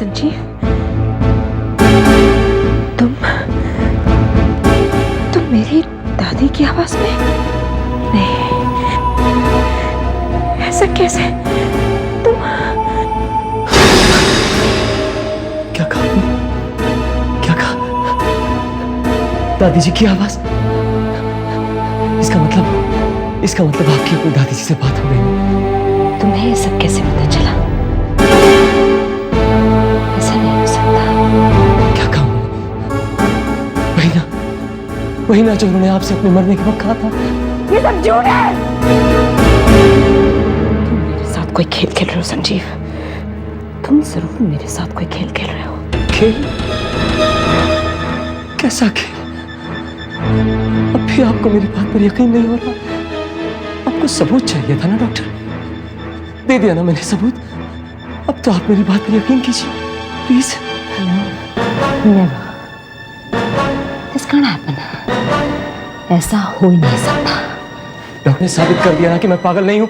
संजीव, तुम मेरी दादी की आवाज में? नहीं, ऐसा कैसे? तुम क्या कहा? क्या कहा? दादी जी की आवाज? इसका मतलब आपकी अपनी दादी जी से बात हो गई। तुम्हें ये सब कैसे पता चला? ऐसा नहीं हो सकता। क्या कहा? वही ना जो उन्होंने आपसे अपने मरने के वक्त कहा था। ये सब झूठ है। तुम मेरे साथ कोई खेल खेल रहे हो संजीव। तुम जरूर मेरे साथ कोई खेल खेल रहे हो। खेल? कैसा खेल? अब भी आपको मेरी बात पर यकीन नहीं हो रहा? आपको सबूत चाहिए था ना डॉक्टर? दे दिया ना मैंने सबूत। अब तो आप मेरी बात पर यकीन कीजिए please. Never. This can't happen. ऐसा हो ही नहीं सकता। डॉक्टर ने साबित कर दिया ना कि मैं पागल नहीं हूं।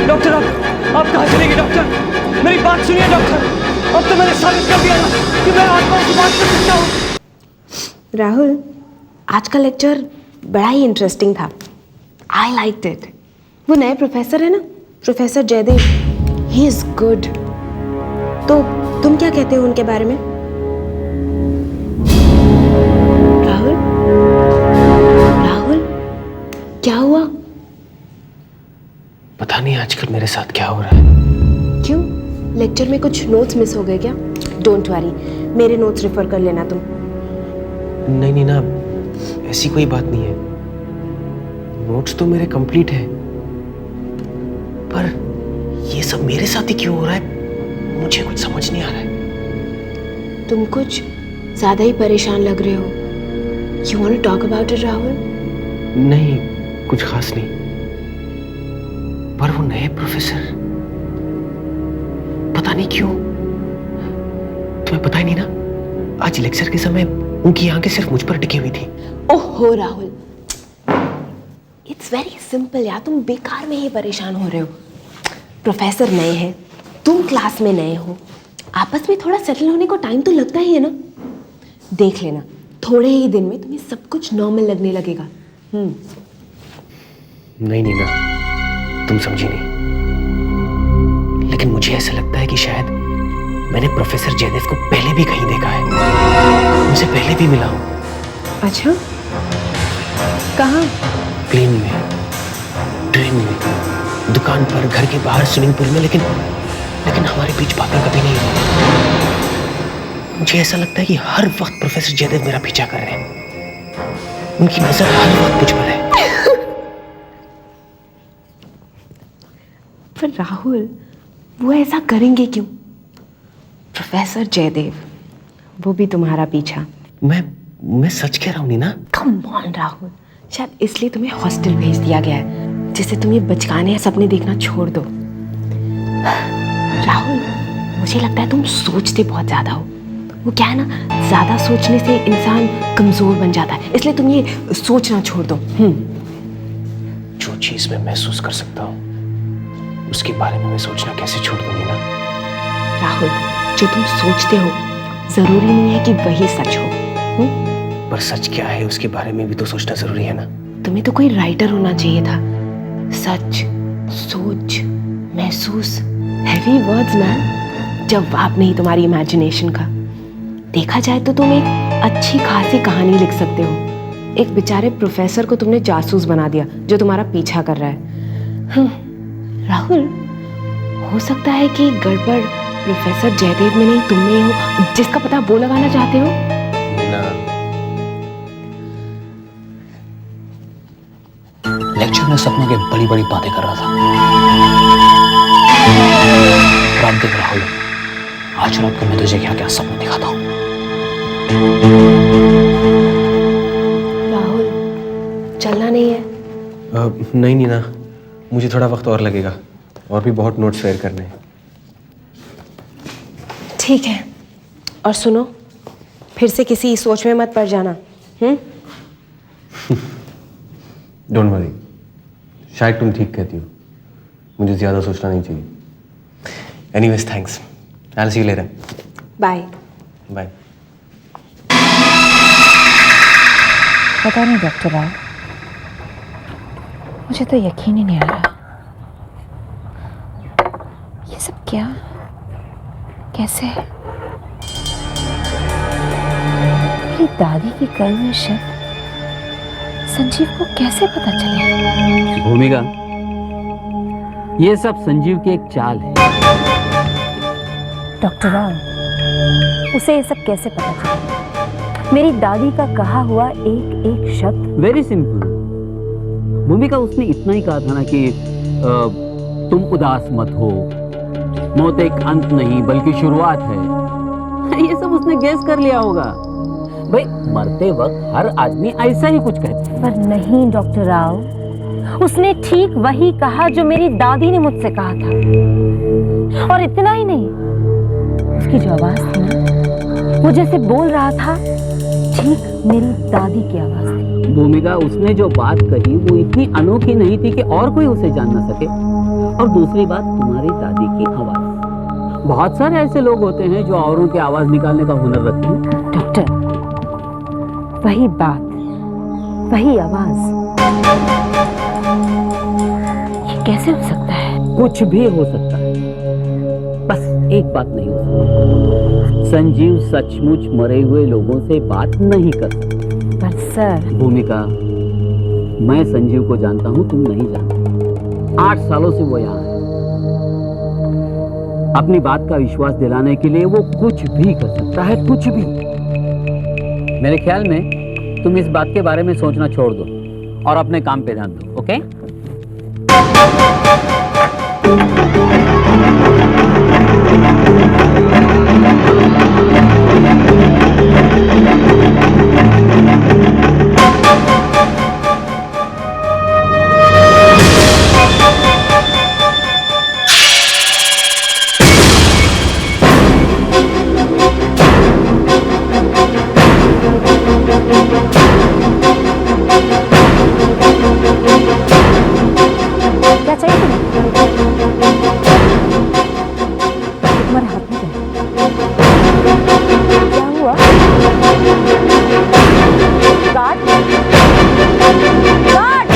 डॉक्टर आप कहां चले गए? डॉक्टर मेरी बात सुनिए डॉक्टर। अब तो मैंने साबित कर दिया ना कि मैं आत्मा से बात कर सकता हूं। राहुल, आज का लेक्चर बड़ा ही इंटरेस्टिंग था। I liked it. वो नए प्रोफेसर है ना, professor Jaidev, he is good. तो तुम क्या कहते हो उनके बारे में? राहुल, राहुल, क्या हुआ? पता नहीं आजकल मेरे साथ क्या हो रहा है। क्यों? लेक्चर में कुछ नोट्स मिस हो गए क्या? डोंट वरी, मेरे नोट्स रेफर कर लेना तुम। नहीं ना, ऐसी कोई बात नहीं है। नोट्स तो मेरे कंप्लीट है, पर ये सब मेरे साथ ही क्यों हो रहा है मुझे कुछ समझ नहीं आ रहा है। तुम कुछ ज्यादा ही परेशान लग रहे हो। You want to talk about it Rahul? नहीं, कुछ खास नहीं। पर वो नए प्रोफेसर, पता नहीं क्यों, तुम्हें पता ही नहीं ना, आज लेक्चर के समय उनकी आंखें सिर्फ मुझ पर टिकी हुई थी। ओहो राहुल, इट्स वेरी सिंपल यार, तुम बेकार में ही परेशान हो रहे हो। प्रोफेसर नए हैं, तुम क्लास में नए हो, आपस में थोड़ा सेटल होने को टाइम तो लगता ही है ना। देख लेना, थोड़े ही दिन में तुम्हें सब कुछ नॉर्मल लगने लगेगा। नहीं ना, तुम समझी नहीं। लेकिन मुझे ऐसा लगता है कि शायद मैंने प्रोफेसर जयदेव को पहले भी कहीं देखा है, उनसे पहले भी मिला हूं। अच्छा, कहाँ? प्लेन में, ट्रेन में, दुकान पर, घर के बाहर, स्विमिंग पूल में, लेकिन हमारे बीच बातें कभी नहीं हुई। मुझे ऐसा लगता है कि हर वक्त प्रोफेसर जयदेव मेरा पीछा कर रहे हैं। उनकी नजर हर वक्त मुझ पर है। पर राहुल, वो ऐसा करेंगे क्यों? प्रोफेसर जयदेव, वो भी तुम्हारा पीछा। मैं सच कह रहा हूं नीना। कम ऑन राहुल, शायद इसलिए तुम्हें हॉस्टल भेज दिया गया है, जिससे तुम ये बचकाने या सपने देखना छोड़ दो। राहुल, मुझे लगता है तुम सोचते बहुत ज्यादा हो। वो क्या है ना, ज्यादा सोचने से इंसान कमजोर बन जाता है, इसलिए तुम ये सोचना छोड़ दो। जो चीज मैं महसूस कर सकता हूं उसके बारे में मैं सोचना कैसे छोड़ दूंगी ना? राहुल, जो तुम सोचते हो जरूरी नहीं है कि वही सच हो। पर सच क्या है उसके बारे में भी तो सोचना जरूरी है ना। तुम्हें तो कोई राइटर होना चाहिए था। सच, सोच, महसूस, हैवी वर्ड्स मैन। जवाब नहीं तुम्हारी इमेजिनेशन का। देखा जाए तो तुम एक अच्छी खासी कहानी लिख सकते हो। एक बेचारे प्रोफेसर को तुमने जासूस बना दिया जो तुम्हारा पीछा कर रहा है। राहुल, हो सकता है कि गड़बड़ प्रोफेसर जयदेव में नहीं तुम में ही हो, जिसका पता वो लगाना चाहते हो। लेक्चर में सपनों की बड़ी बड़ी बातें कर रहा था। रात देख राहुल, आज रात को मैं तुझे क्या क्या सपने दिखाता हूं। राहुल, चलना नहीं है? नहीं नीना, मुझे थोड़ा वक्त और लगेगा, और भी बहुत नोट्स शेयर करने हैं। ठीक है, और सुनो, फिर से किसी सोच में मत पड़ जाना। डोंट वरी, शायद तुम ठीक कहती हो, मुझे ज्यादा सोचना नहीं चाहिए। Anyways thanks, I will see you later. Bye. Bye. पता नहीं डॉक्टर राव, मुझे तो यकीन ही नहीं आ रहा। ये सब क्या, कैसे? मेरी दादी की कहे हुए शब्द संजीव को कैसे पता चले? भूमिका, ये सब संजीव की एक चाल है। डॉक्टर राव, उसे ये सब कैसे पता चला? मेरी दादी का कहा हुआ एक एक शब्द। वेरी सिंपल भूमिका, उसने इतना ही कहा था ना कि तुम उदास मत हो, मौत एक अंत नहीं बल्कि शुरुआत है। ये सब उसने गेस कर लिया होगा। भाई मरते वक्त हर आदमी ऐसा ही कुछ कहता है। पर नहीं डॉक्टर राव, उसने ठीक वही कहा जो मेरी दादी ने मुझसे कहा था। और इतना ही नहीं, उसकी जो आवाज थी ना, वो जैसे बोल रहा था ठीक मेरी दादी की आवाज थी। भूमिका, उसने जो बात कही वो इतनी अनोखी नहीं थी कि और कोई उसे जान ना सके। और दूसरी बात, तुम्हारी दादी की आवाज। बहुत सारे ऐसे लोग होते हैं जो औरों की आवाज निकालने का हुनर रखते हैं। डॉक्टर, वही बात, वही आवाज, ये कैसे हो सकता है? कुछ भी हो सकता है, बस एक बात नहीं हो सकती। संजीव सचमुच मरे हुए लोगों से बात नहीं कर सकता। पर सर। भूमिका, मैं संजीव को जानता हूं, तुम नहीं जानते। 8 सालों से वो यहाँ है। अपनी बात का विश्वास दिलाने के लिए वो कुछ भी कर सकता है, कुछ भी। मेरे ख्याल में तुम इस बात के बारे में सोचना छोड़ दो और अपने काम पे ध्यान दो, ओके? क्या चाहिए तुम्हें? तुम्हारे हाथ में क्या हुआ? गार्ड? गार्ड!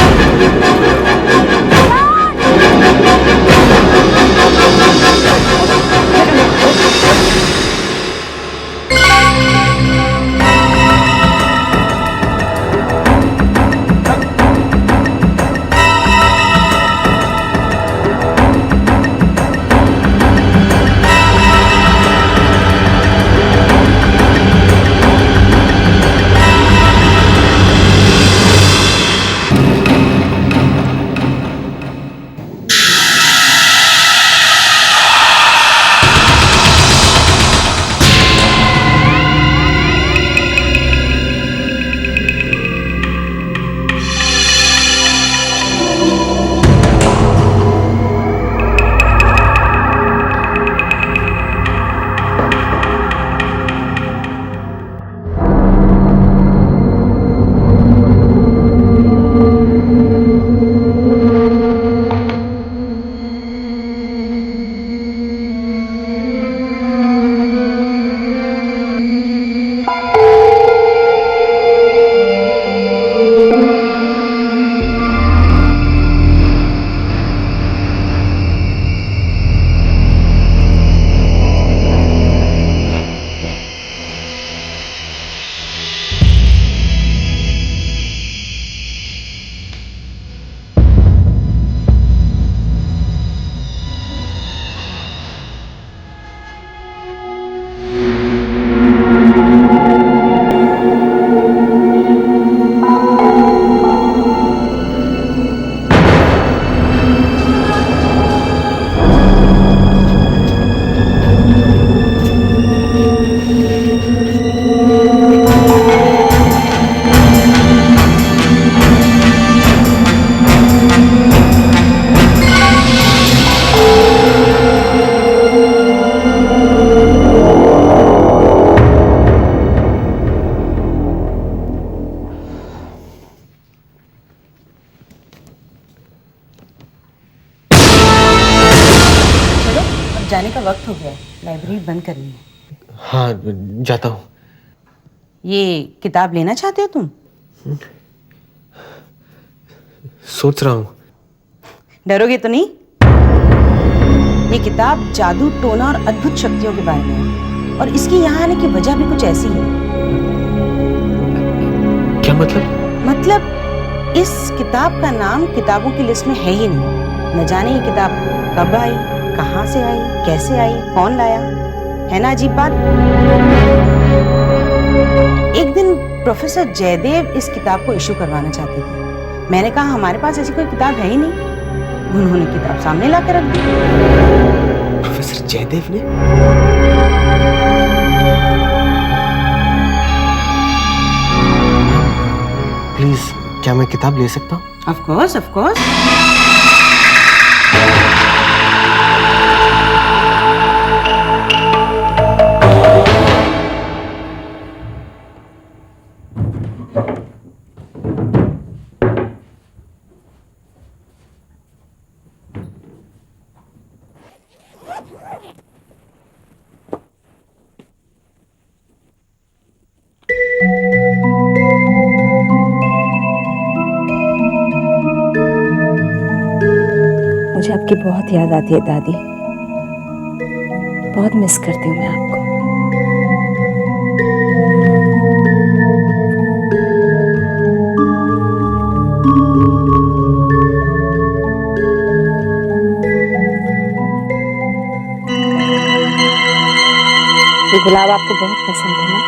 जाने का वक्त हो गया है, लाइब्रेरी बंद करनी है। हाँ, जाता हूँ। ये किताब लेना चाहते हो तुम? सोच रहा हूँ। डरोगे तो नहीं? ये किताब जादू, टोना और अद्भुत शक्तियों के बारे में है और इसकी यहाँ आने की वजह भी कुछ ऐसी है। क्या मतलब? मतलब इस किताब का नाम किताबों की लिस्ट में है ही नहीं। न जाने ये किताब कब आई, कहाँ से आई, कैसे आई, कौन लाया। है ना अजीब बात? एक दिन प्रोफेसर जयदेव इस किताब को इशू करवाना चाहते थे। मैंने कहा हमारे पास ऐसी कोई किताब है ही नहीं। उन्होंने किताब सामने ला कर रख दी। प्रोफेसर जयदेव ने? प्लीज, क्या मैं किताब ले सकता हूँ? Of course, of course. मुझे आपकी बहुत याद आती है दादी। बहुत मिस करती हूँ मैं आपको। ये गुलाब आपको बहुत पसंद है ना?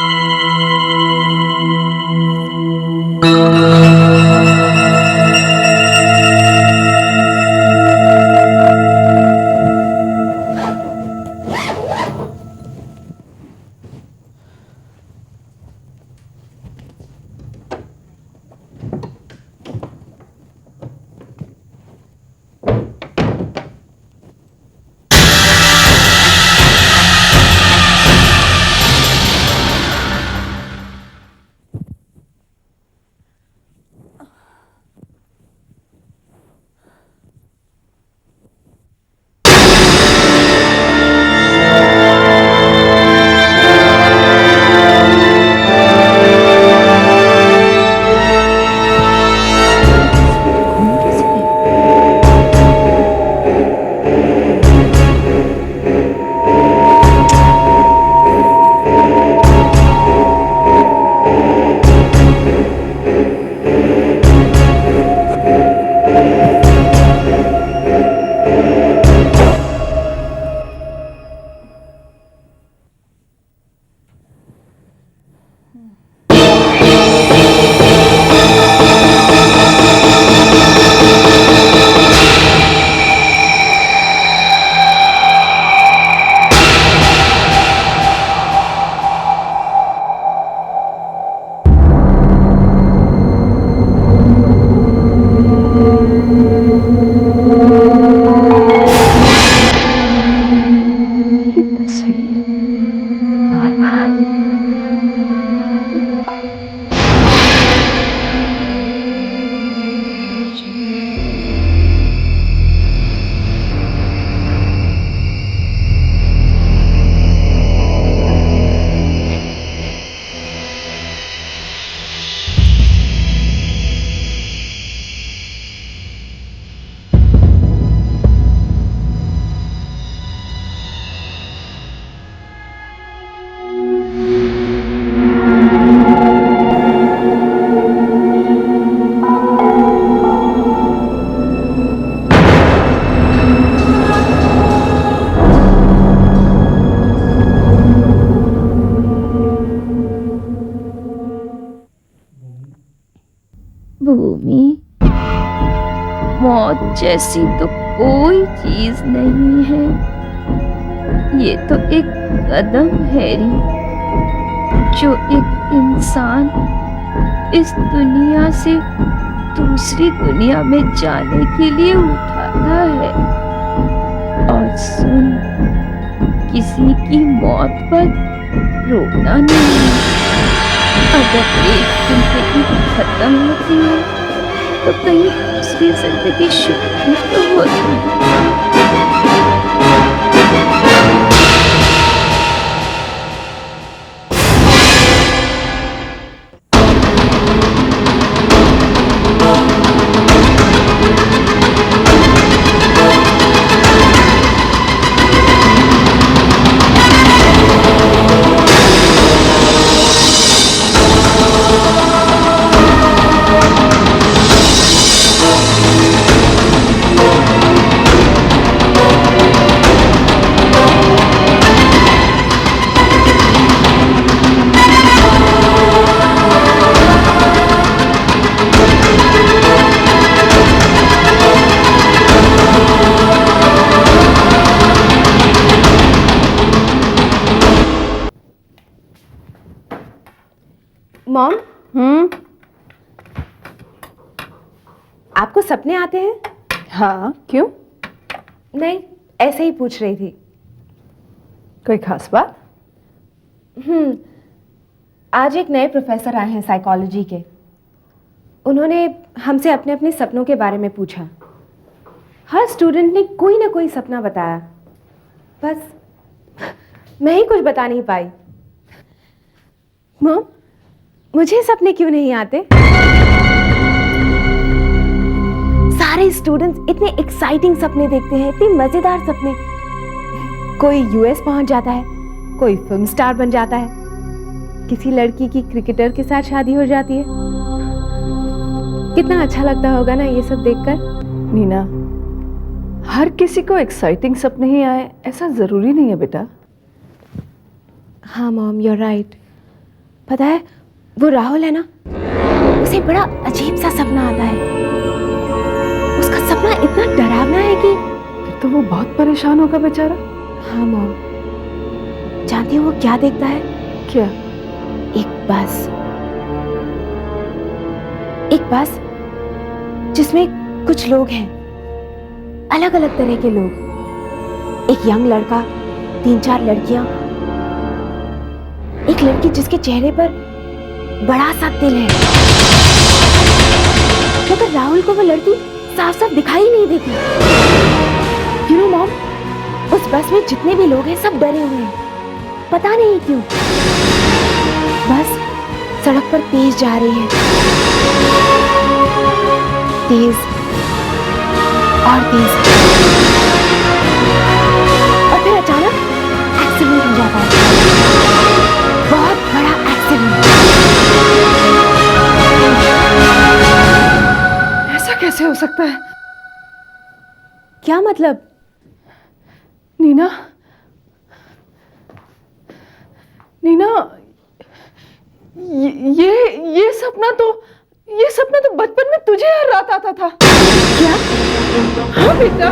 भूमि, मौत जैसी तो कोई चीज नहीं है। ये तो एक कदम है जो एक इंसान इस दुनिया से दूसरी दुनिया में जाने के लिए उठाता है। और सुन, किसी की मौत पर रोना नहीं। अगर एक जिंदगी खत्म होती है तो कहीं दूसरी जिंदगी शुरू तो होती है। मॉम। आपको सपने आते हैं? हाँ, क्यों? नहीं, ऐसे ही पूछ रही थी। कोई खास बात? आज एक नए प्रोफेसर आए हैं साइकोलॉजी के। उन्होंने हमसे अपने अपने सपनों के बारे में पूछा। हर स्टूडेंट ने कोई ना कोई सपना बताया, बस मैं ही कुछ बता नहीं पाई। मॉम, मुझे सपने क्यों नहीं आते? सारे स्टूडेंट्स इतने एक्साइटिंग सपने देखते हैं, इतने मजेदार सपने। कोई यूएस पहुंच जाता है, कोई फिल्म स्टार बन जाता है, किसी लड़की की क्रिकेटर के साथ शादी हो जाती है। कितना अच्छा लगता होगा ना ये सब देखकर। नीना, हर किसी को एक्साइटिंग सपने ही आए ऐसा जरूरी नहीं है बेटा। हाँ मॉम, यू आर राइट। पता है, वो राहुल है ना, उसे बड़ा अजीब सा सपना आता है। उसका सपना इतना डरावना है कि फिर तो वो बहुत परेशान होगा बेचारा। हाँ मॉम, जानती हो वो क्या देखता है? क्या? एक बस जिसमें कुछ लोग हैं, अलग अलग तरह के लोग। एक यंग लड़का, 3-4 लड़कियां, एक लड़की जिसके चेहरे पर बड़ा सा तिल है, मगर राहुल को वो लड़की साफ साफ दिखाई नहीं देती। यू नो मॉम, उस बस में जितने भी लोग हैं सब डरे हुए हैं, पता नहीं क्यों। बस सड़क पर तेज जा रही है, तेज और तेज, और फिर अचानक एक्सीडेंट हो जाता है। बहुत बड़ा एक्सीडेंट। ऐसा कैसे हो सकता है? क्या मतलब? नीना, नीना, ये सपना तो बचपन में तुझे हर रात आता था। क्या? हाँ बेटा,